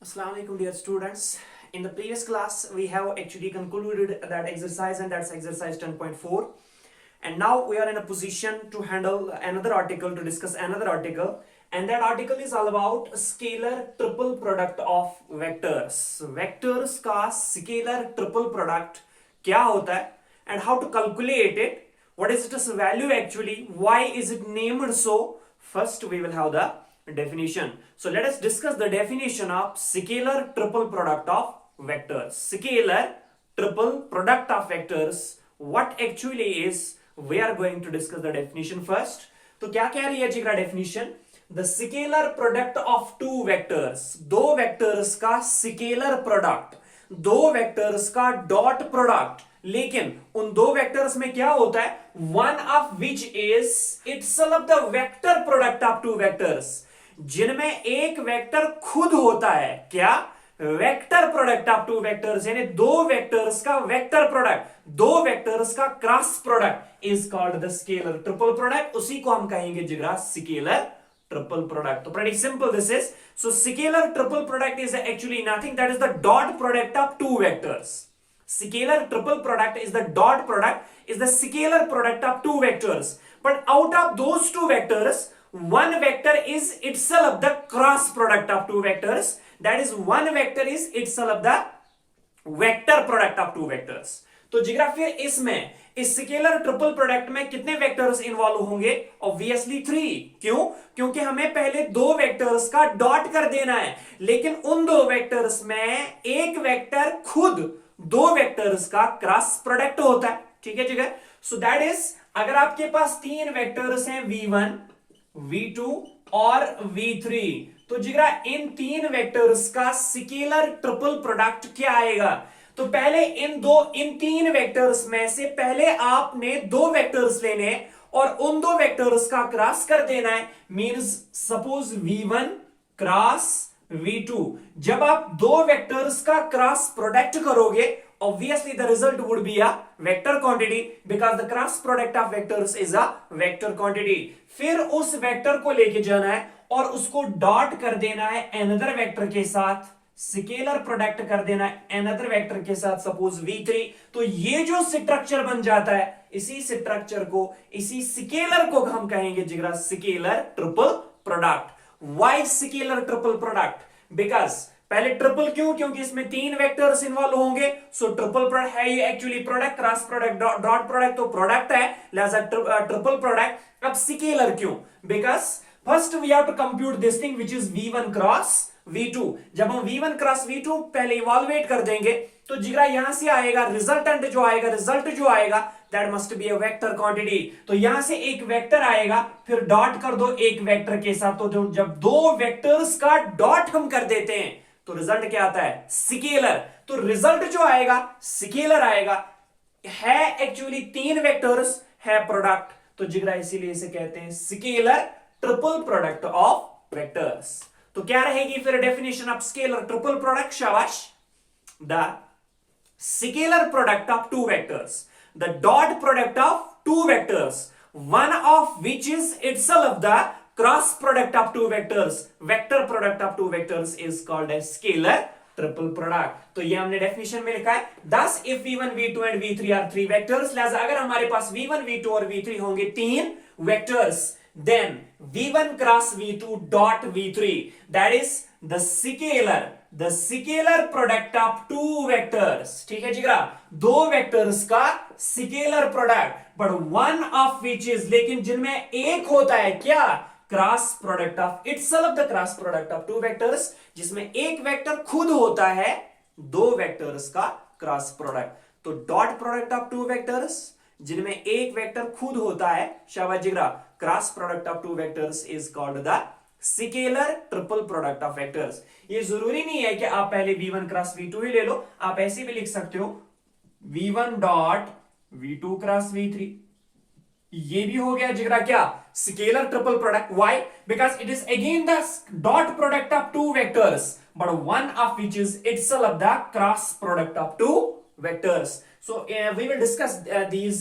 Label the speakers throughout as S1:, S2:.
S1: Assalamu alaikum dear students. In the previous class we have actually concluded that exercise, and that's exercise 10.4, and now we are in a position to handle another article, to discuss another article, and that article is all about scalar triple product of vectors. Vectors का scalar triple product क्या होता है and how to calculate it, what is its value actually, why is it named so. First we will have the definition. So let us discuss the definition of scalar triple product of vectors. Scalar triple product of vectors, what actually is, we are going to discuss the definition first. तो क्या कह रही है जिगरा definition? The scalar product of two vectors, दो vectors का scalar product, दो vectors का डॉट प्रोडक्ट, लेकिन उन दो वेक्टर्स में क्या होता है, one of which is itself the vector product of two vectors, जिनमें एक वेक्टर खुद होता है क्या, vector product of two vectors, यानी दो वेक्टर्स का वेक्टर प्रोडक्ट, दो वेक्टर्स का cross product is called the scalar triple product. उसी को हम कहेंगे जिगरा scalar triple product. So pretty simple this is. So scalar triple product is actually nothing, that is the dot product of two vectors. Scalar triple product is the dot product, is the scalar product of two vectors. But out of those two vectors, one vector is itself the cross product of two vectors. That is, one vector is itself the vector product of two vectors. तो जिगरा फिर इसमें इस scalar triple product में कितने vectors involve होंगे? Obviously 3. क्यों? क्योंकि हमें पहले दो वेक्टर्स का डॉट कर देना है, लेकिन उन दो वेक्टर्स में एक वेक्टर खुद दो वेक्टर्स का क्रॉस प्रोडक्ट होता है. ठीक है, ठीक है. सो दैट इज, अगर आपके पास तीन वेक्टर्स हैं v1, v2 और v3, तो जिगरा इन तीन वेक्टर्स का स्केलर ट्रिपल प्रोडक्ट क्या आएगा? तो पहले इन तीन वेक्टर्स में से पहले आपने दो वेक्टर्स लेने और उन दो वेक्टर्स का क्रॉस कर देना है. Means suppose v1 cross v2. जब आप दो वेक्टर्स का क्रॉस प्रोडक्ट करोगे, obviously the result would be a vector quantity, because the cross product of vectors is a vector quantity. फिर उस वेक्टर को लेके जाना है और उसको डॉट कर देना है another वेक्टर के साथ, स्केलर प्रोडक्ट कर देना है अनदर वेक्टर के साथ, सपोज v3. तो ये जो स्ट्रक्चर बन जाता है, इसी स्ट्रक्चर को, इसी स्केलर को हम कहेंगे जिगरा scalar triple product. Why scalar triple product? Because पहले ट्रिपल क्यों? क्योंकि इसमें तीन वेक्टर्स इन्वॉल्व होंगे. सो ट्रिपल प्रोडक्ट है ये actually product, cross product, dot product, तो प्रोडक्ट है, लिहाजा ट्रिपल प्रोडक्ट. अब स्केलर क्यों? Because first we have to compute this thing which is v1 cross v2. जब हम v1 क्रॉस v2 पहले इवॉल्वेट कर देंगे, तो जिगरा यहां से आएगा रिजल्टेंट जो आएगा, रिजल्ट जो आएगा, that must be a vector quantity. तो यहां से एक वेक्टर आएगा, फिर डॉट कर दो एक वेक्टर के साथ. तो जब दो वेक्टर्स का डॉट हम कर देते हैं, तो रिजल्ट क्या आता है? स्केलर. तो रिजल्ट जो आएगा स्केलर आएगा. है एक्चुअली तीन वेक्टर्स, है प्रोडक्ट, तो जिगरा इसीलिए इसे कहते हैं scalar triple product of vectors. तो क्या रहेगी फिर definition of scalar triple product? शाबाश. The scalar product of two vectors, the dot product of two vectors, one of which is itself the cross product of two vectors, vector product of two vectors is called as scalar triple product. तो ये हमने definition में लिखा है. Thus if v1 v2 and v3 are three vectors, लिहाजा अगर हमारे पास v1 v2 और v3 होंगे तीन vectors, then v1 cross v2 dot v3, that is the scalar product of two vectors. ठीक है जिगरा, दो वेक्टर्स का scalar product, but one of which is, लेकिन जिनमें एक होता है क्या? Cross product of itself the cross product of two vectors, जिसमें एक वेक्टर खुद होता है दो वेक्टर्स का क्रॉस प्रोडक्ट. तो dot product of two vectors, जिनमें एक वेक्टर खुद होता है, शाबाश जिगरा, cross product of two vectors is called the scalar triple product of vectors. ये जरूरी नहीं है कि आप पहले v1 क्रॉस v2 ही ले लो, आप ऐसे भी लिख सकते हो v1 dot v2 cross v3. ये भी हो गया जिगरा क्या? Scalar triple product. Why? Because it is again the dot product of two vectors, but one of which is itself the cross product of two vectors. So we will discuss these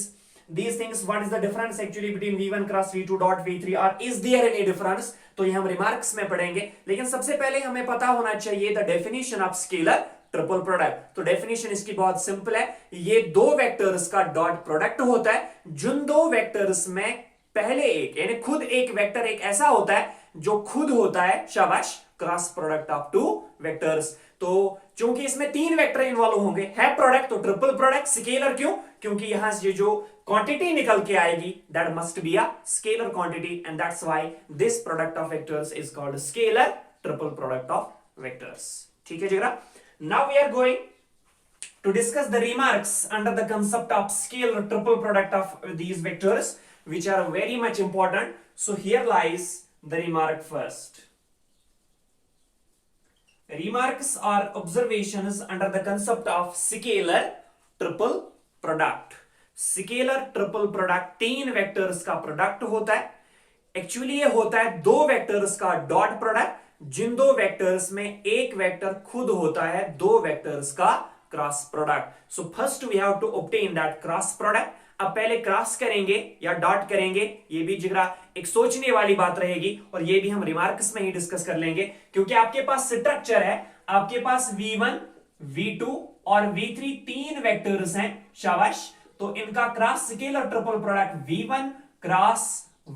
S1: these things, what is the difference actually between v1 cross v2 dot v3 or is there any difference, तो ये हम remarks में पढ़ेंगे। लेकिन सबसे पहले हमें पता होना चाहिए the definition of scalar triple product. तो डेफिनेशन इसकी बहुत सिंपल है, ये दो वेक्टर्स का डॉट प्रोडक्ट होता है जिन दो वेक्टर्स में पहले एक यानी खुद एक वेक्टर एक ऐसा होता है जो खुद होता है, शाबाश, cross product of two vectors. तो चूंकि इसमें तीन वेक्टर इन्वॉल्व होंगे, है प्रोडक्ट, तो ट्रिपल प्रोडक्ट। स्केलर क्यों? क्योंकि यहां से जो क्वांटिटी निकल के आएगी that must be a scalar quantity and that's why this product of vectors is called scalar triple product of vectors. ठीक है जिगरा, now we are going to discuss the remarks under the concept of scalar triple product of these vectors, which are very much important. So here lies the remark first. Remarks are observations under the concept of scalar triple product. Scalar triple product तीन vectors का product होता है। Actually ये होता है दो vectors का dot product, जिन दो वेक्टर्स में एक वेक्टर खुद होता है दो वेक्टर्स का cross product. So first we have to obtain that cross product. अब पहले क्रॉस करेंगे या डॉट करेंगे, ये भी जिगरा एक सोचने वाली बात रहेगी और ये भी हम रिमार्क्स में ही डिस्कस कर लेंगे, क्योंकि आपके पास स्ट्रक्चर है, आपके पास v1, v2 और v3 तीन वेक्टर्स हैं, शाबाश। तो इनका cross scalar triple product v1 cross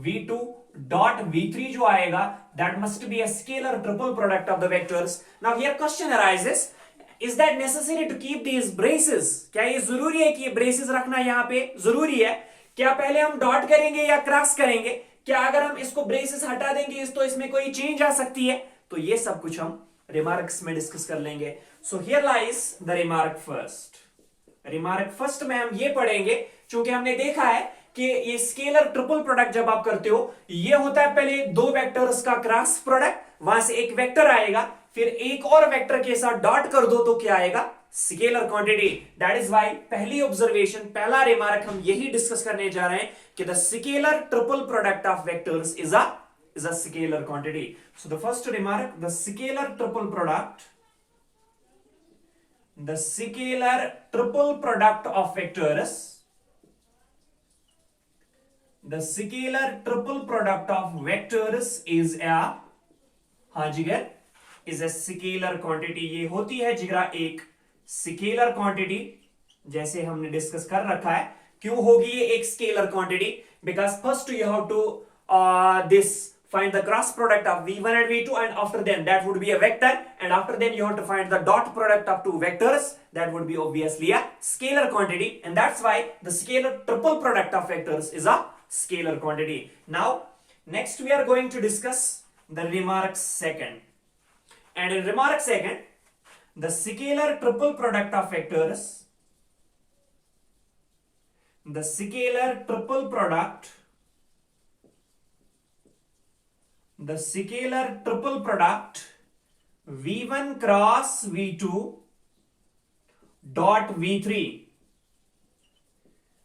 S1: v2 dot v3 जो आएगा that must be a scalar triple product of the vectors. Now here question arises, Is that necessary to keep these braces? क्या ये जरूरी है कि ये ब्रेसेस रखना यहाँ पे जरूरी है? क्या पहले हम डॉट करेंगे या क्रॉस करेंगे? क्या अगर हम इसको ब्रेसेस हटा देंगे तो इसमें कोई चेंज आ सकती है? तो ये सब कुछ हम रिमार्क्स में डिस्कस कर लेंगे। So here lies the remark first. Remark first में हम ये पढ़ेंगे, क्योंकि हमने देखा है कि ये स्केलर ट्रिपल प्रोडक्ट जब आप करते हो, ये होता है पहले दो वेक्टर्स का क्रॉस प्रोडक्ट, वहां से एक वेक्टर आएगा, फिर एक और वेक्टर के साथ डॉट कर दो तो क्या आएगा? Scalar quantity. That is why पहली ऑब्जर्वेशन, पहला रिमार्क हम यही डिस्कस करने जा रहे हैं कि the scalar triple product of vectors is a scalar quantity. So the first remark, the scalar triple product, the scalar triple product of vectors, the scalar triple product of vectors is a, हाँ जिगर, is a scalar quantity. ये होती है जिगरा एक scalar quantity, जैसे हमने discuss कर रखा है। क्यों होगी ये एक scalar quantity? Because first you have to this find the cross product of v1 and v2 and after then that would be a vector and after then you have to find the dot product of two vectors, that would be obviously a scalar quantity and that's why the scalar triple product of vectors is a scalar quantity. Now next we are going to discuss the remark second. And in remark second, the scalar triple product of vectors, the scalar triple product, the scalar triple product v1 cross v2 dot v3,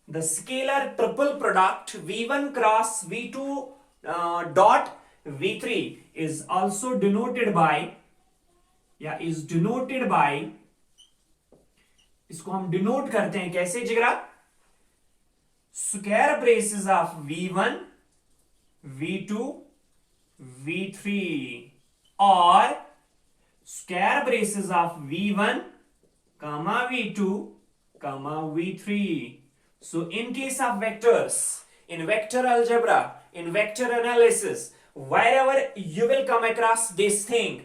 S1: the scalar triple product v1 cross v2 dot v3 is also denoted by, या is denoted by, इसको हम denote करते हैं कैसे जिगरा? Square braces of v1 v2 v3 और square braces of v1 comma v2 comma v3. So in case of vectors, in vector algebra, in vector analysis, wherever you will come across this thing,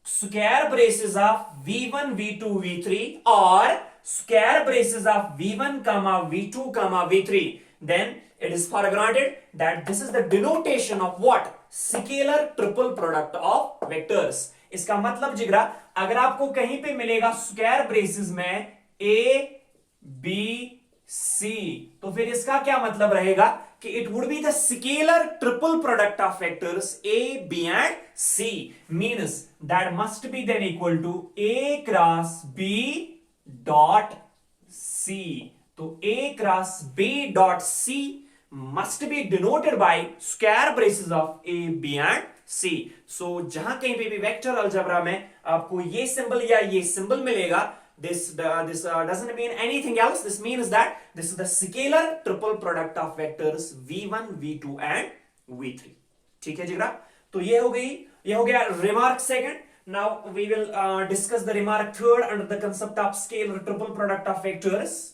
S1: square braces of v1 v2 v3 or square braces of v1 comma v2 comma v3, then it is for granted that this is the denotation of what? Scalar triple product of vectors. इसका मतलब जिगरा, अगर आपको कहीं पे मिलेगा square braces में a b c, तो फिर इसका क्या मतलब रहेगा कि it would be the scalar triple product of vectors a b and c, means that must be then equal to a cross b dot c. तो a cross b dot c must be denoted by square braces of a b and c. So जहां कहीं पे भी vector algebra में आपको ये symbol या ये सिंबल मिलेगा this doesn't mean anything else. This means that this is the scalar triple product of vectors v1, v2 and v3. ठीक है जिगरा, तो ये हो गया remark second. Now we will discuss the remark third under the concept of scalar triple product of vectors.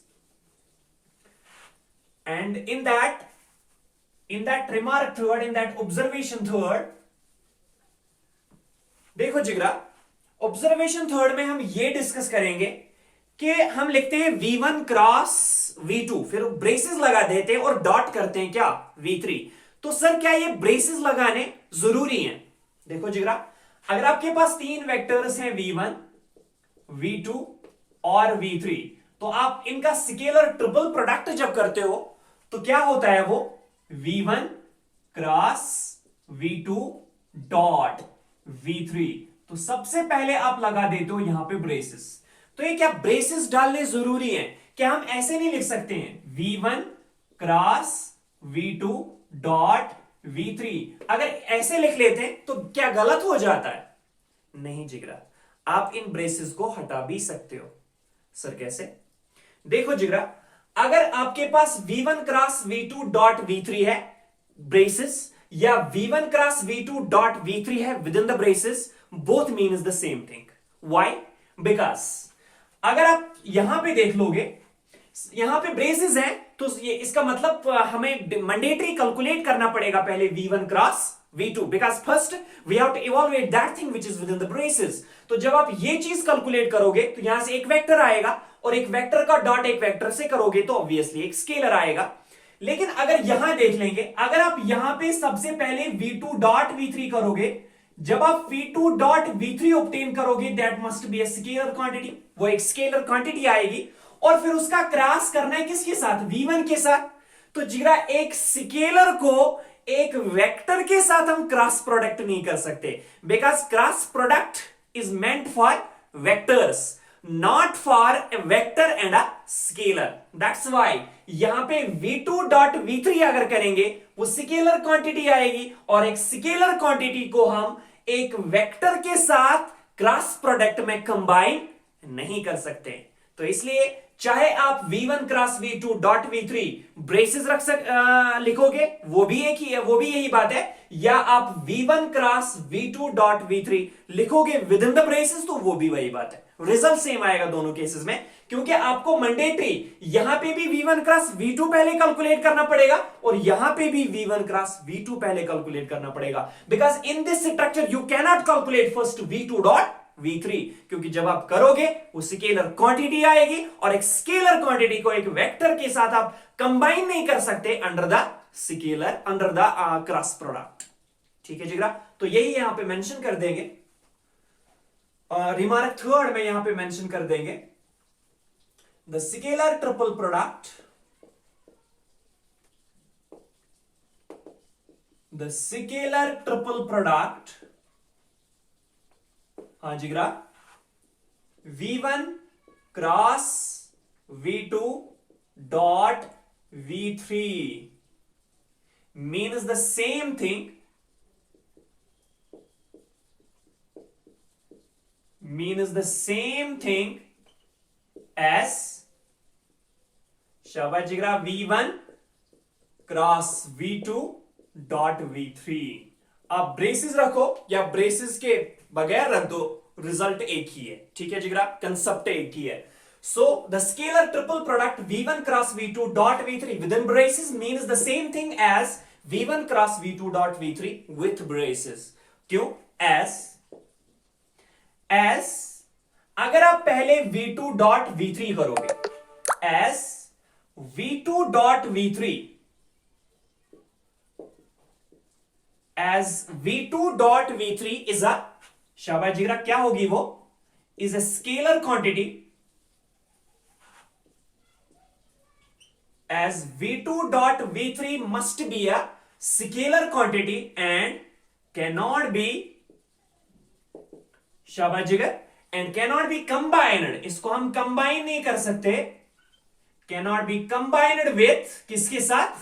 S1: And in that remark third, in that observation third, देखो जिगरा, observation third में हम ये डिस्कस करेंगे कि हम लिखते हैं v1 क्रॉस v2, फिर ब्रेसेस लगा देते हैं और डॉट करते हैं क्या v3. तो सर क्या ये ब्रेसेस लगाने जरूरी हैं? देखो जिगरा, अगर आपके पास तीन वेक्टर्स हैं v1, v2 और v3, तो आप इनका स्केलर ट्रिपल प्रोडक्ट जब करते हो तो क्या होता है, वो v1 cross v2 dot v3. तो सबसे पहले आप लगा देते हो यहां पे ब्रेसेस. तो ये क्या ब्रेसेस डालने जरूरी है? क्या हम ऐसे नहीं लिख सकते हैं v1 cross v2 dot v3? अगर ऐसे लिख लेते हैं तो क्या गलत हो जाता है? नहीं जिगरा, आप इन ब्रेसेस को हटा भी सकते हो. सर कैसे? देखो जिगरा, अगर आपके पास v1 cross v2 dot v3 है ब्रेसेस, या v1 cross v2 dot v3 है with in the braces, both means the same thing. Why? Because अगर आप यहां पे देख लोगे, यहां पे ब्रेसेस हैं, तो ये इसका मतलब हमें मैंडेटरी कैलकुलेट करना पड़ेगा पहले v1 cross v2, because first we have to evaluate that thing which is within the braces. तो जब आप ये चीज कैलकुलेट करोगे तो यहां से एक वेक्टर आएगा, और एक वेक्टर का डॉट एक वेक्टर से करोगे तो ऑब्वियसली एक स्केलर आएगा. लेकिन अगर यहां देख लेंगे, अगर आप यहां पे सबसे पहले v2 डॉट v3 करोगे, जब आप v2 डॉट v3 ऑब्टेन करोगे, that must be a scalar quantity, वो एक स्केलर क्वांटिटी आएगी. और फिर उसका क्रॉस करना है किसके साथ? v1 के साथ. तो जिगरा, एक स्केलर को एक वेक्टर के साथ हम क्रॉस प्रोडक्ट नहीं कर सकते, because cross product is meant for vectors, not for a vector and a scalar. That's why यहां पे v2 डॉट v3 अगर करेंगे वो स्केलर क्वांटिटी आएगी, और एक स्केलर क्वांटिटी को हम एक वेक्टर के साथ क्रॉस प्रोडक्ट में कंबाइन नहीं कर सकते. तो इसलिए चाहे आप v1 cross v2 dot v3 braces लिखोगे, वो भी एक ही है, वो भी यही बात है, या आप v1 cross v2 dot v3 लिखोगे विद इन द ब्रेसेस, तो वो भी वही बात है. रिजल्ट सेम आएगा दोनों केसेस में, क्योंकि आपको मैंडेटरी यहां पे भी v1 क्रॉस v2 पहले कैलकुलेट करना पड़ेगा, और यहां पे भी v1 क्रॉस v2 पहले कैलकुलेट करना पड़ेगा. Because in this structure you can not calculate first v2 dot v3, क्योंकि जब आप करोगे वो स्केलर क्वांटिटी आएगी, और एक स्केलर क्वांटिटी को एक वेक्टर के साथ आप कंबाइन नहीं कर सकते under the scalar, under the cross product. ठीक है जिगरा, तो यही यहां पे मेंशन कर देंगे. रिमार्क थर्ड में यहां पे मेंशन कर देंगे the scalar triple product, the scalar triple product. हाँ जिगरा, v1 cross v2 dot v3 means the same thing, as शाबाश जिगरा, v1 cross v2 dot v3. आप ब्रेसेस रखो या ब्रेसेस के बगैर रख दो, रिजल्ट एक ही है. ठीक है जिगरा, कंसेप्ट एक ही है. So the scalar triple product v1 cross v2 dot v3 within braces means the same thing as v1 cross v2 dot v3 with braces. क्यों? एस अगर आप पहले v2 डॉट v3 करोगे, as v2 dot v3, as v2 dot v3 is a, शाबाश जिगरा, क्या होगी वो? is a scalar quantity, as v2 dot v3 must be a scalar quantity and cannot be, शाबाश जिगर, and cannot be combined. इसको हम कंबाइन नहीं कर सकते, cannot be combined with किसके साथ?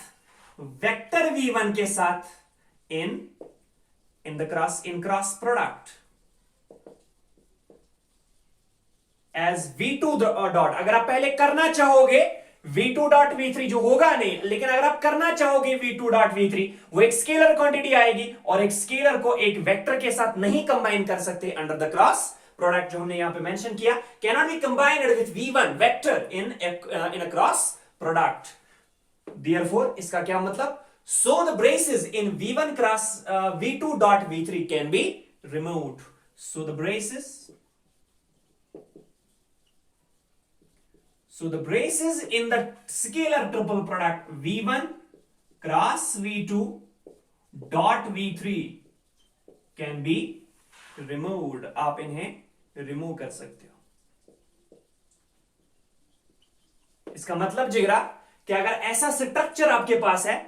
S1: वेक्टर v1 के साथ in cross product, as v2 dot, अगर आप पहले करना चाहोगे v2 डॉट v3 जो होगा नहीं, लेकिन अगर आप करना चाहोगे v2 डॉट v3, वो एक स्केलर क्वांटिटी आएगी और एक स्केलर को एक वेक्टर के साथ नहीं कंबाइन कर सकते अंडर द क्रॉस प्रोडक्ट जो हमने यहां पे मेंशन किया, cannot be combined with v1 vector in a cross product. Therefore इसका क्या मतलब, so the braces in v1 cross v2 dot v3 can be removed. So the braces in the scalar triple product v1 cross v2 dot v3 can be removed. आप इन्हें remove कर सकते हो। इसका मतलब जिगरा कि अगर ऐसा स्ट्रक्चर आपके पास है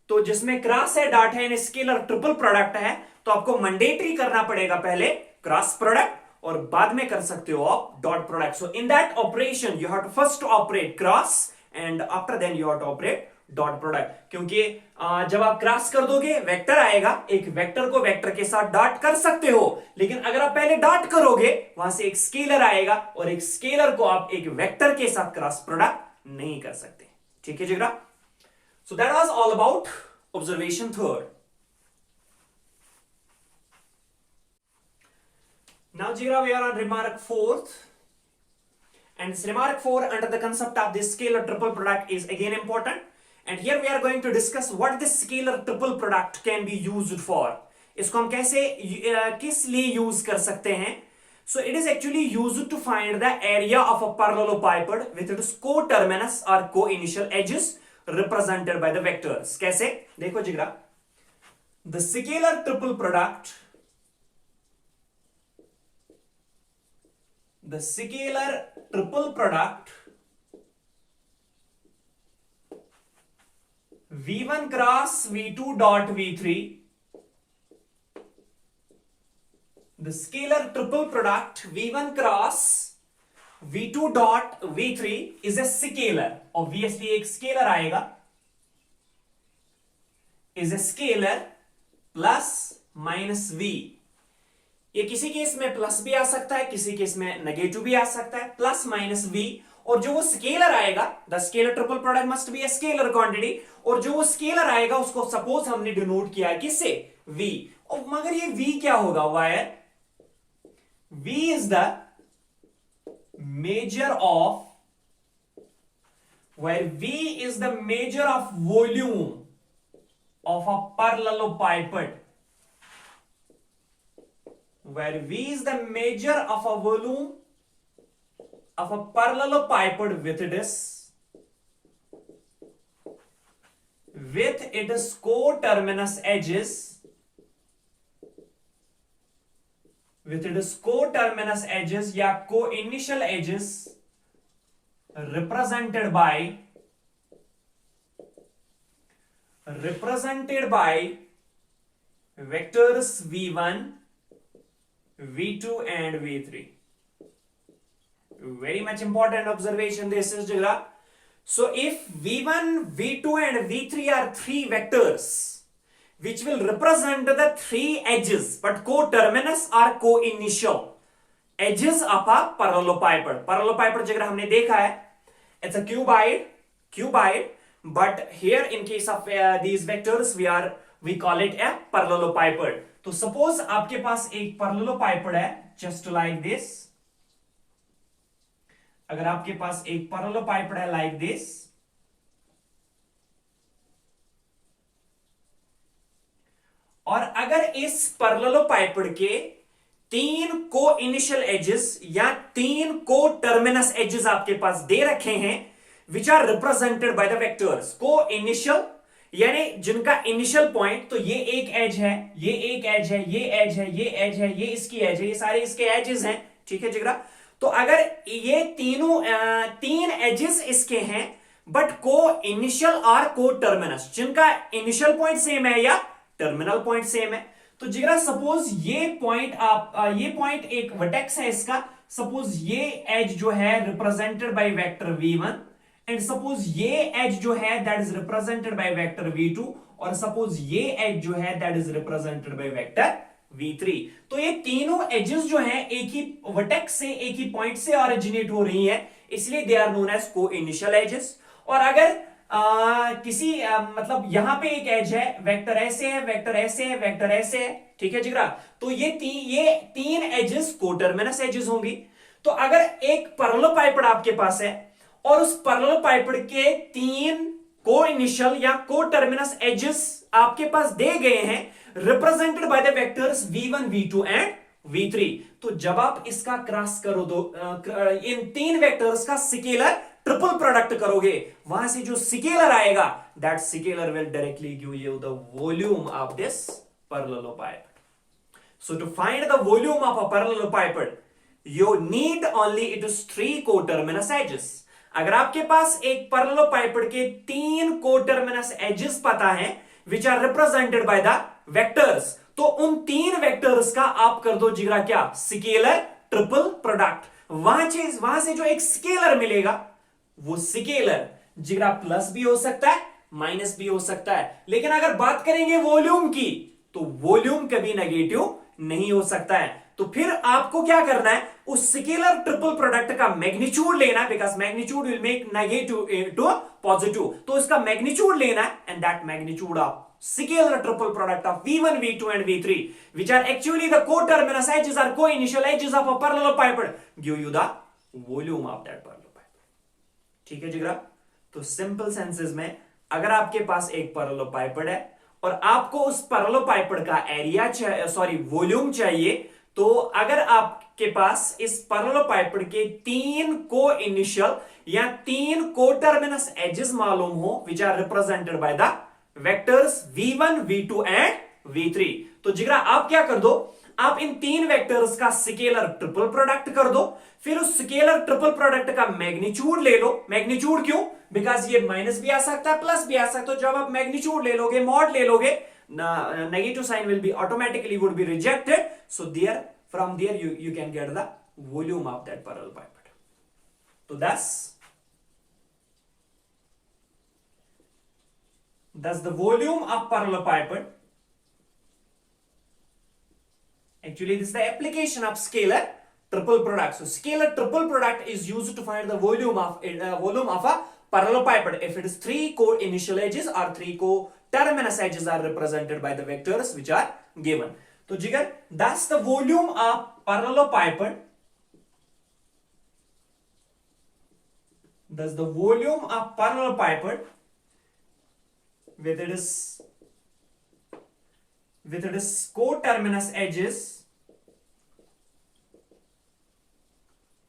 S1: तो जिसमें क्रॉस है डॉट है, स्केलर ट्रिपल प्रोडक्ट है, तो आपको मैंडेटरी करना पड़ेगा पहले क्रॉस प्रोडक्ट और बाद में कर सकते हो आप dot product. So in that operation you have to first operate cross and after then you have to operate dot product, क्योंकि जब आप क्रॉस कर दोगे वेक्टर आएगा, एक वेक्टर को वेक्टर के साथ डॉट कर सकते हो, लेकिन अगर आप पहले डॉट करोगे वहां से एक स्केलर आएगा और एक स्केलर को आप एक वेक्टर के साथ क्रॉस प्रोडक्ट नहीं कर सकते। ठीक है जिगरा? So that was all about observation third. Now Jigra, we are on remark fourth, and this remark 4 under the concept of this scalar triple product is again important, and here we are going to discuss what this scalar triple product can be used for. इसको हम कैसे किस लिए use कर सकते हैं? So it is actually used to find the area of a parallelepiped with its co-terminus or co-initial edges represented by the vectors. कैसे? देखो जिगरा, the scalar triple product v1 cross v2 dot v3, the scalar triple product v1 cross v2 dot v3 is a scalar, obviously एक scalar आएगा, is a scalar plus minus v। ये किसी case में plus भी आ सकता है, किसी केस में नेगेटिव भी आ सकता है, प्लस माइनस v, और जो वो स्केलर आएगा, the scalar triple product must be a scalar quantity, और जो वो स्केलर आएगा उसको सपोज हमने डिनोट किया है किससे, v, और मगर ये v क्या होगा, wire v is the measure of, where v is the measure of volume of a parallelepiped, where v is the measure of a volume of a parallelepiped with its co-terminus edges, with its co-terminus edges या co-initial edges represented by vectors v1, v2 and v3. Very much important observation this is, Jigra. So if v1, v2 and v3 are three vectors which will represent the three edges but co-terminus or co-initial edges of a parallelepiped. Parallelepiped जिगर हमने देखा है, it's a cuboid, but here in case of these vectors we call it a parallelepiped. तो suppose आपके पास एक parallelepiped है, just like this. अगर आपके पास एक parallelepiped है like this, और अगर इस parallelepiped के तीन को इनिशियल एजेस या तीन को टर्मिनस एजेस आपके पास दे रखे हैं which are represented by the vectors, को इनिशियल यानी जिनका इनिशियल पॉइंट, तो ये एक एज है, ये एक एज है, ये एज है, ये एज है, ये इसकी एज है, ये सारे इसके एजेस हैं। ठीक है जिगरा? तो अगर ये तीनों तीन एजेस इसके हैं बट को इनिशियल और को टर्मिनस, जिनका इनिशियल पॉइंट सेम है या टर्मिनल पॉइंट सेम है, तो जिगरा सपोज ये पॉइंट ये पॉइंट एक वर्टेक्स है इसका, सपोज ये एज जो है represented by vector v1 and suppose ये एज जो है that is represented by vector v2 और सपोज ये एज जो है that is represented by vector v3। तो ये तीनों एजेस जो हैं एक ही वर्टेक्स से, एक ही पॉइंट से ऑरिजिनेट हो रही हैं, इसलिए दे आर नोन एज को इनिशियल एजेस। और अगर किसी मतलब यहां पे एक एज है, वेक्टर ऐसे है, वेक्टर ऐसे है, वेक्टर ऐसे है, ठीक है जिगरा, तो ये तीन एजेस को टर्मिनस एजेस होंगी। तो अगर एक पैरेललोपाइपेड आपके पास है और उस पैरेललोपाइपेड के तीन को इनिशियल या को टर्मिनस एजेस आपके पास दे गए हैं, represented by the vectors v1 v2 and v3, तो जब आप इसका क्रॉस करो दो इन तीन वेक्टर्स का स्केलर ट्रिपल प्रोडक्ट करोगे, वहां से जो स्केलर आएगा, that scalar will directly give you the volume of this parallelopipe. So to find the volume of a parallelopipe, you need only it is 3 coterminous edges. अगर आपके पास एक parallelopipe के 3 coterminous edges पता है which are represented by the vectors, तो उन 3 vectors का आप कर दो जिगरा क्या, स्केलर ट्रिपल प्रोडक्ट। वहां से जो एक स्केलर मिलेगा, वो स्केलर जिगरा प्लस भी हो सकता है, माइनस भी हो सकता है, लेकिन अगर बात करेंगे वॉल्यूम की, तो वॉल्यूम कभी नेगेटिव नहीं हो सकता है। तो फिर आपको क्या करना है, उस स्केलर ट्रिपल प्रोडक्ट का मैग्नीट्यूड लेना है, because magnitude will make negative to positive, तो इसका मैग्नीट्यूड लेना है, and that magnitude of scalar triple product of v1 v2 and v3 which are actually the coterminous edges or co-initial edges of a parallelopipe give you the volume of that parallelopipe। ठीक है जिगरा, तो simple senses में अगर आपके पास एक पैरेललोपाइपेड है और आपको उस पैरेललोपाइपेड का एरिया वॉल्यूम चाहिए, तो अगर आपके पास इस पैरेललोपाइपेड के 3 को इनिशियल या 3 कोटर्मिनस एजेस मालूम हो which are represented by the vectors v1 v2 and v3, तो जिगरा आप क्या कर दो, आप इन 3 वेक्टर्स का स्केलर ट्रिपल प्रोडक्ट कर दो, फिर उस स्केलर ट्रिपल प्रोडक्ट का मैग्नीट्यूड ले लो। मैग्नीट्यूड क्यों, बिकॉज ये माइनस भी आ सकता है, प्लस भी आ सकता है, जब आप मैग्नीट्यूड ले लोगे, मॉड ले लोगे, negative sign will be automatically would be rejected, so there from there you can get the volume of that parallelopipe। तो thus the volume of parallelopipe, actually this is the application of scalar triple product. So scalar triple product is used to find the volume of a parallelopipe if it is 3 co-initial edges or 3 co-terminus edges are represented by the vectors which are given. तो जिगर thus the volume of parallelopipe, thus the volume of parallelopipe with its coterminous edges,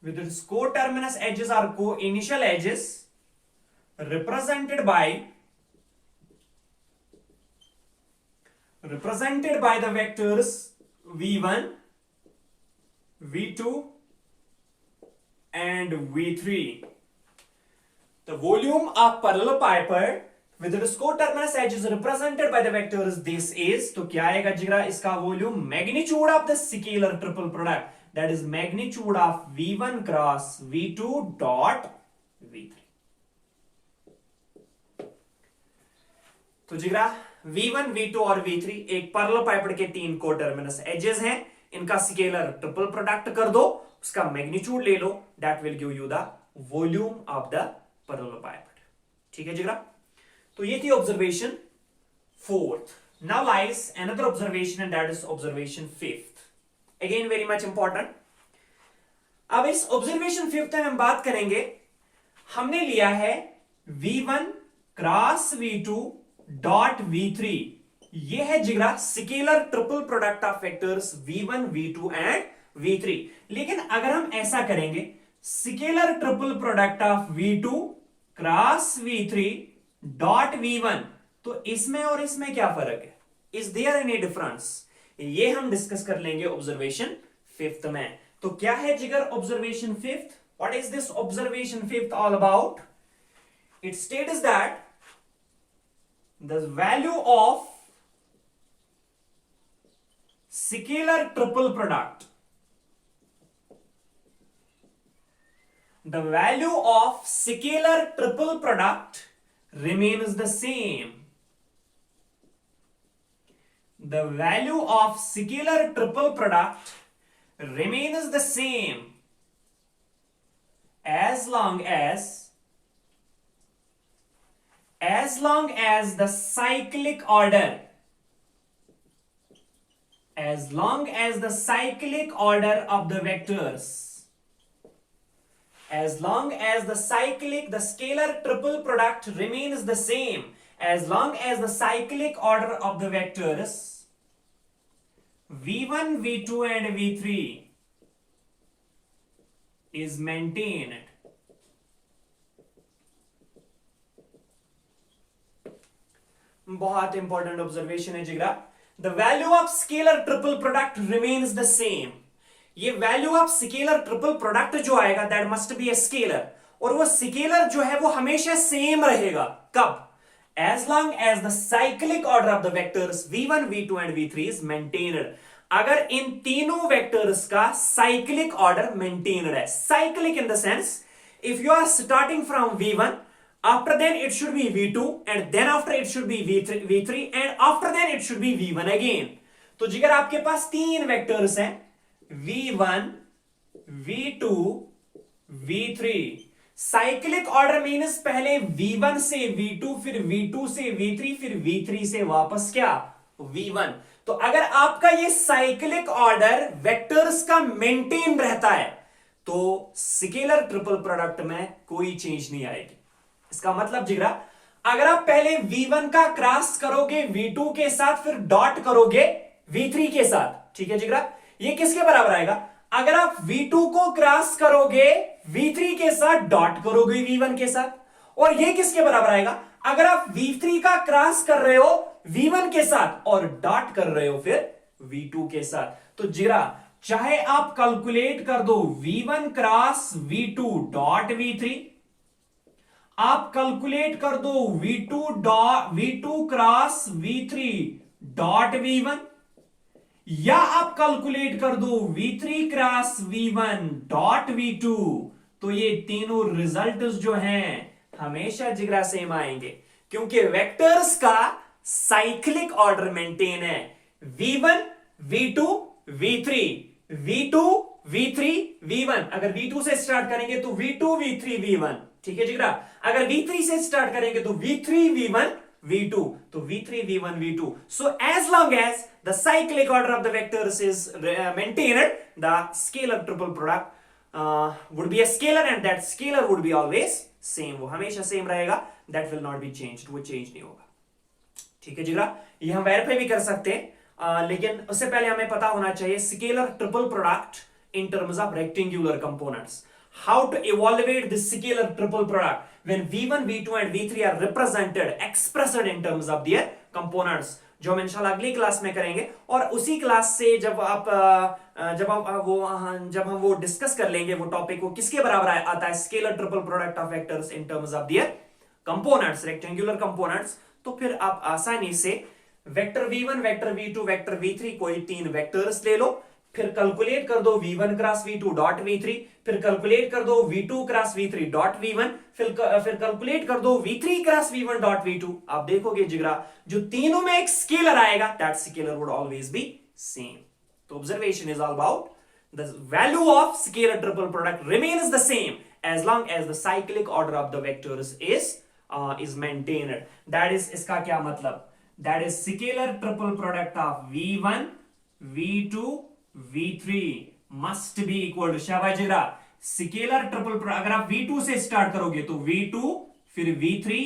S1: with its coterminous edges or co-initial edges represented by the vectors v1 v2 and v3, the volume of parallelopipe with its coterminous edges represented by the vectors this is, तो क्या आएगा जिगरा, इसका volume magnitude of the scalar triple product, that is magnitude of v1 cross v2 dot v3। तो जिगरा v1 v2 और v3 एक पैरेललोपाइपेड के 3 कोटर्मिनस एजेस हैं, इनका स्केलर ट्रिपल प्रोडक्ट कर दो, उसका मैग्नीट्यूड ले लो, that will give you the volume of the parallelepiped. ठीक है जिगरा, तो ये थी observation 4th। Now lies another observation and that is observation 5th, again very much important. अब इस ऑब्जर्वेशन 5th में हम बात करेंगे, हमने लिया है v1 cross v2 dot v3, ये है जिगरा scalar triple product of vectors v1 v2 and v3। लेकिन अगर हम ऐसा करेंगे, scalar triple product of v2 cross v3 dot v1, तो इसमें और इसमें क्या फर्क है, इज देयर एनी डिफरेंस, ये हम डिस्कस कर लेंगे ऑब्जर्वेशन 5th में। तो क्या है जिगर observation 5th, what is this observation 5th all about, it states that the value of scalar triple product, the value of scalar triple product remains the same. the value of scalar triple product remains the same as long as the cyclic order of the vectors, the scalar triple product remains the same as long as the cyclic order of the vectors v1, v2 and v3 is maintained. बहुत important observation है जिगरा. The value of scalar triple product remains the same. ये value of scalar triple product जो आएगा that must be a scalar, और वो scalar जो है वो हमेशा सेम रहेगा. कब? As long as the cyclic order of the vectors v1, v2 and v3 is maintained. अगर इन तीनों वेक्टर्स का साइक्लिक ऑर्डर मेंटेन्ड है, cyclic in the sense if you are starting from v1, after then it should be v2 and then after it should be v3 and after then it should be v1 again. तो जिगर आपके पास तीन vectors हैं v1, v2, v3. Cyclic order means पहले v1 से v2 फिर v2 से v3 फिर v3 से वापस क्या v1. तो अगर आपका ये साइक्लिक ऑर्डर वेक्टर्स का मेंटेन रहता है तो स्केलर ट्रिपल प्रोडक्ट में कोई चेंज नहीं आएगी. इसका मतलब जिगरा अगर आप पहले v1 का क्रॉस करोगे v2 के साथ फिर डॉट करोगे v3 के साथ, ठीक है जिगरा, ये किसके बराबर आएगा? अगर आप v2 को क्रॉस करोगे v3 के साथ डॉट करोगे v1 के साथ, और ये किसके बराबर आएगा? अगर आप v3 का क्रॉस कर रहे हो v1 के साथ और डॉट कर रहे हो फिर v2 के साथ. तो जिगरा चाहे आप कैलकुलेट कर दो v1 cross v2 dot v3, आप कैलकुलेट कर दो v2 cross v3 dot v1, या आप कैलकुलेट कर दो v3 cross v1 dot v2, तो ये तीनों रिजल्ट्स जो हैं हमेशा जिगरा सेम आएंगे क्योंकि वेक्टर्स का साइक्लिक ऑर्डर मेंटेन है. v1, v2, v3, v2, v3, v1. अगर v2 से स्टार्ट करेंगे तो v2, v3, v1, ठीक है जिगरा. अगर v3 से स्टार्ट करेंगे तो v3, v1, v2, तो v3, v1, v2. So as long as the cyclic order of the vectors is maintained, the scalar triple product would be a scalar and that scalar would be always same. वो हमेशा same रहेगा. That will not be changed. वो change नहीं होगा. ठीक है जिगरा, ये हम वेरीफाई भी कर सकते हैं, लेकिन उससे पहले हमें पता होना चाहिए scalar triple product in terms of rectangular components. How to evaluate the scalar triple product when v1, v2 and v3 are represented, expressed in terms of their components, जो हम इंशाल्लाह अगली क्लास में करेंगे. और उसी क्लास से जब हम वो डिस्कस कर लेंगे वो टॉपिक, वो किसके बराबर आता है scalar triple product of vectors in terms of their components, rectangular components, तो फिर आप आसानी से vector v1, vector v2, vector v3 कोई तीन वेक्टर्स ले लो, फिर कैलकुलेट कर दो v1 cross v2 dot v3, फिर कैलकुलेट कर दो v2 cross v3 dot v1, फिर कैलकुलेट कर दो v3 cross v1 dot v2. आप देखोगे जिगरा जो तीनों में एक स्केलर आएगा that scalar would always be same. तो observation is all about the value of scalar triple product remains the same as long as the cyclic order of the vectors is maintained. That is, इसका क्या मतलब? That is scalar triple product of v1, v2, v3 must be equal to, शाबाश जिगरा, scalar triple product अगर आप v2 से start करोगे तो v2 फिर v3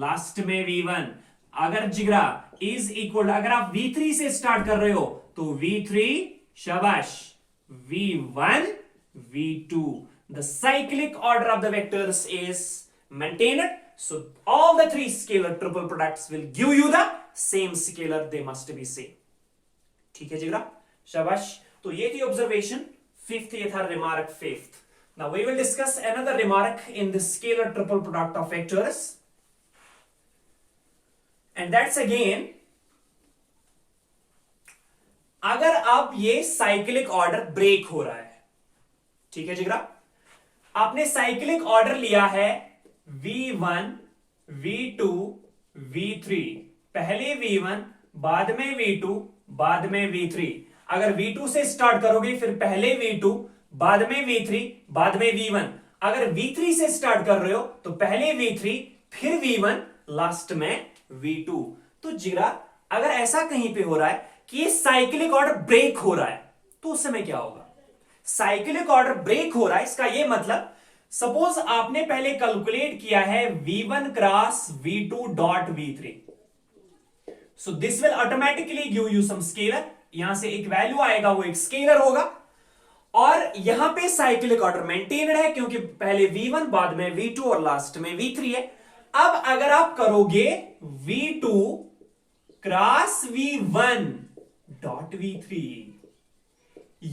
S1: लास्ट में v1. अगर जिगरा इज इक्वल, अगर आप v3 से स्टार्ट कर रहे हो तो v3 शाबाश v1 v2. The cyclic order of the vectors is maintained, so all the three scalar triple products will give you the same scalar. They must be same. ठीक है जिगरा, शाबाश. तो ये थी ऑब्जर्वेशन फिफ्थ, ये था remark fifth. Now we will discuss another remark in the scalar triple product of vectors, and that's again, अगर अब ये साइक्लिक ऑर्डर ब्रेक हो रहा है, ठीक है जिगरा, आपने साइक्लिक ऑर्डर लिया है v1, v2, v3, पहले v1 बाद में v2 बाद में V3। अगर V2 से स्टार्ट करोगे फिर पहले V2, बाद में V3, बाद में V1। अगर V3 से स्टार्ट कर रहे हो तो पहले V3 फिर V1 लास्ट में V2। तो जिगरा अगर ऐसा कहीं पे हो रहा है कि ये साइक्लिक ऑर्डर ब्रेक हो रहा है तो उस समय क्या होगा? साइक्लिक ऑर्डर ब्रेक हो रहा है, इसका ये मतलब सपोज आपने पहले कैलकुलेट किया है V1 cross V2 dot V3, so this will automatically give you some scalar. यहां से एक वैल्यू आएगा, वो एक स्केलर होगा, और यहां पे साइक्लिक ऑर्डर मेंटेन्ड है क्योंकि पहले V1 बाद में V2 और लास्ट में V3 है। अब अगर आप करोगे V2 cross V1 dot V3,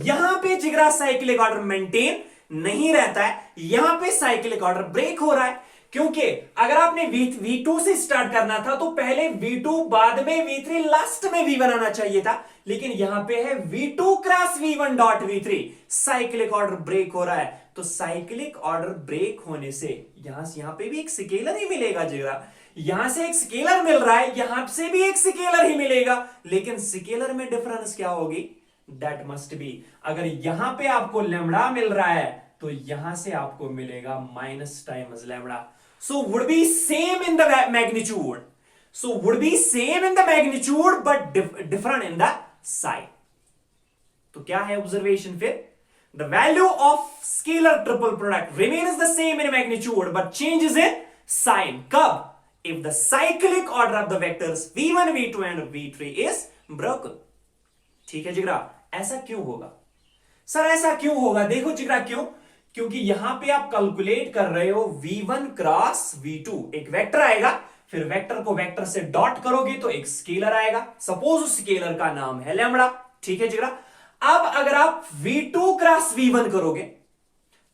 S1: यहां पे जिगरा साइक्लिक ऑर्डर मेंटेन नहीं रहता है, यहां पे साइक्लिक ऑर्डर ब्रेक हो रहा है। क्योंकि अगर आपने V2 से स्टार्ट करना था तो पहले V2 बाद में V3 लास्ट में V1 आना चाहिए था, लेकिन यहां पे है V2 cross V1 dot V3, cyclic order break हो रहा है। तो साइक्लिक ऑर्डर ब्रेक होने से यहां पे भी एक स्केलर ही मिलेगा जिगरा, यहां से एक स्केलर मिल रहा है, यहां से भी एक स्केलर ही मिलेगा, लेकिन स्केलर में डिफरेंस क्या होगी? दैट मस्ट बी, अगर यहां पे आपको लेमड़ा मिल रहा है तो यहां से आपको मिलेगा minus times lambda. So would be same in the magnitude, so would be same in the magnitude but different in the sign. तो क्या है ऑब्जर्वेशन फिर? The value of scalar triple product remains the same in magnitude but changes in sign. कब? if the cyclic order of the vectors v1, v2 and v3 is broken। ठीक है जिगरा, ऐसा क्यों होगा? सर ऐसा क्यों होगा? देखो जिगरा क्यों, क्योंकि यहां पे आप कैलकुलेट कर रहे हो v1 क्रॉस v2, एक वेक्टर आएगा, फिर वेक्टर को वेक्टर से डॉट करोगे तो एक स्केलर आएगा, सपोज उस स्केलर का नाम है लैम्बडा। ठीक है जिगरा, अब अगर आप v2 क्रॉस v1 करोगे,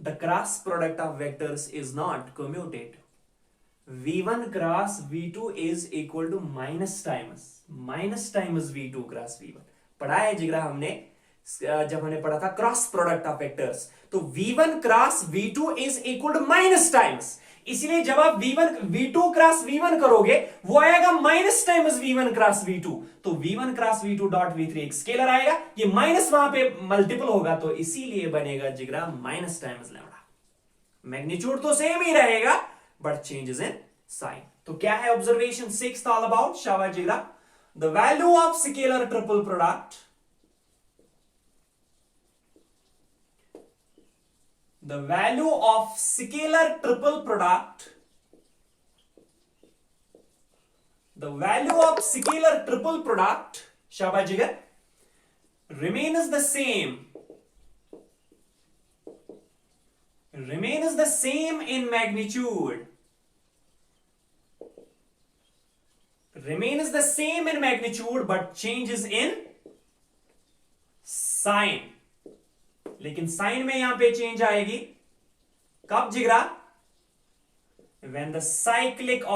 S1: the cross product of vectors is not commutative. v1 cross v2 is equal to minus times v2 cross v1। पढ़ा है जिगरा हमने, जब हमने पढ़ा था क्रॉस प्रोडक्ट ऑफ वेक्टर्स, तो v1 cross v2 is equal to minus times, इसलिए जब आप v2 क्रॉस v1 करोगे वो आएगा minus times v1 cross v2, तो v1 cross v2 dot v3 एक स्केलर आएगा, ये माइनस वहां पे मल्टीपल होगा तो इसीलिए बनेगा जिगरा माइनस टाइम्स लैम्बडा। मैग्नीट्यूड तो सेम ही रहेगा बट चेंजेस इन साइन। तो क्या है ऑब्जर्वेशन 6th ऑल अबाउट? शाबाश जिगरा, the value of scalar triple product, the value of scalar triple product, the value of scalar triple product, शाबाश जिगर, remains the same in magnitude, remains the same in magnitude but changes in sign। लेकिन sign में यहां पे change आएगी कब जिगरा? when the cyclic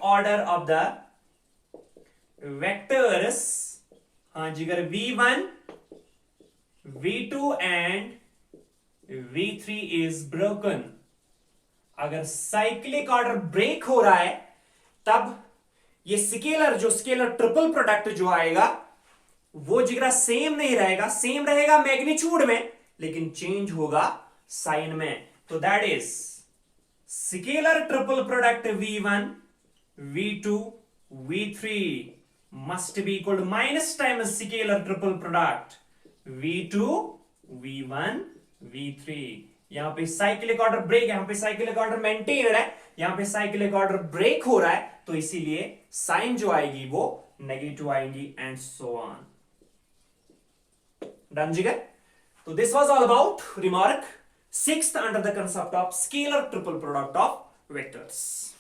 S1: order of the vectors, हाँ जिगर, v1, v2 and v3 is broken। अगर साइक्लिक ऑर्डर ब्रेक हो रहा है तब ये स्केलर ट्रिपल प्रोडक्ट जो आएगा वो जिगरा सेम नहीं रहेगा, सेम रहेगा मैग्नीट्यूड में लेकिन चेंज होगा साइन में। तो that is scalar triple product v1, v2, v3 must be equal to minus times scalar triple product v2, v1, v3। यहां पे साइक्लिक ऑर्डर ब्रेक, यहां पे साइक्लिक ऑर्डर मेंटेन है, यहां पे साइक्लिक ऑर्डर ब्रेक हो रहा है, तो इसीलिए साइन जो आएगी वो नेगेटिव आएगी एंड सो ऑन। डन जिगर? तो this was all about remark 6th under the concept of scalar triple product of vectors.